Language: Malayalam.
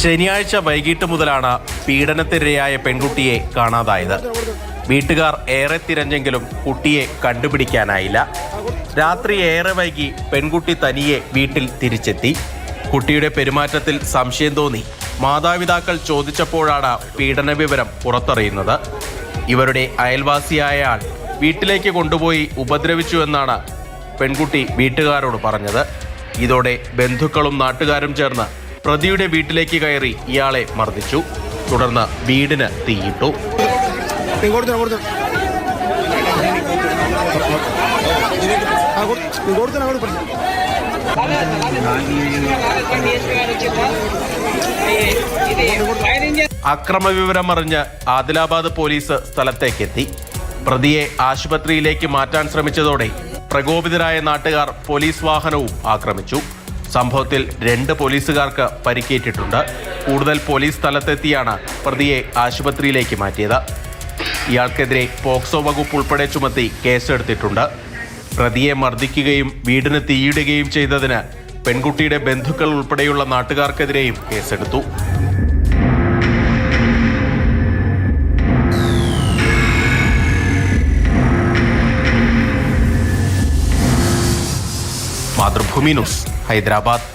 ശനിയാഴ്ച വൈകിട്ട് മുതലാണ് പീഡനത്തിനിരയായ പെൺകുട്ടിയെ കാണാതായത്. വീട്ടുകാർ ഏറെ തിരഞ്ഞെങ്കിലും കുട്ടിയെ കണ്ടുപിടിക്കാനായില്ല. രാത്രി ഏറെ വൈകി പെൺകുട്ടി തനിയെ വീട്ടിൽ തിരിച്ചെത്തി. കുട്ടിയുടെ പെരുമാറ്റത്തിൽ സംശയം തോന്നി മാതാപിതാക്കൾ ചോദിച്ചപ്പോഴാണ് പീഡന വിവരം പുറത്തറിയുന്നത്. ഇവരുടെ അയൽവാസിയായ ആൾ വീട്ടിലേക്ക് കൊണ്ടുപോയി ഉപദ്രവിച്ചു എന്നാണ് പെൺകുട്ടി വീട്ടുകാരോട് പറഞ്ഞത്. ഇതോടെ ബന്ധുക്കളും നാട്ടുകാരും ചേർന്ന് പ്രതിയുടെ വീട്ടിലേക്ക് കയറി ഇയാളെ മർദ്ദിച്ചു. തുടർന്ന് വീടിന് തീയിട്ടു. അക്രമവിവരം അറിഞ്ഞ് ആദിലാബാദ് പോലീസ് സ്ഥലത്തേക്കെത്തി. പ്രതിയെ ആശുപത്രിയിലേക്ക് മാറ്റാൻ ശ്രമിച്ചതോടെ പ്രകോപിതരായ നാട്ടുകാർ പോലീസ് വാഹനവും ആക്രമിച്ചു. സംഭവത്തിൽ 2 പോലീസുകാർക്ക് പരിക്കേറ്റിട്ടുണ്ട്. കൂടുതൽ പോലീസ് സ്ഥലത്തെത്തിയാണ് പ്രതിയെ ആശുപത്രിയിലേക്ക് മാറ്റിയത്. ഇയാൾക്കെതിരെ പോക്സോ വകുപ്പ് ഉൾപ്പെടെ ചുമത്തി കേസെടുത്തിട്ടുണ്ട്. പ്രതിയെ മർദ്ദിക്കുകയും വീടിന് തീയിടുകയും ചെയ്തതിന് പെൺകുട്ടിയുടെ ബന്ധുക്കൾ ഉൾപ്പെടെയുള്ള നാട്ടുകാർക്കെതിരെയും കേസെടുത്തു. മാതൃഭൂമി ന്യൂസ്, ഹൈദരാബാദ്.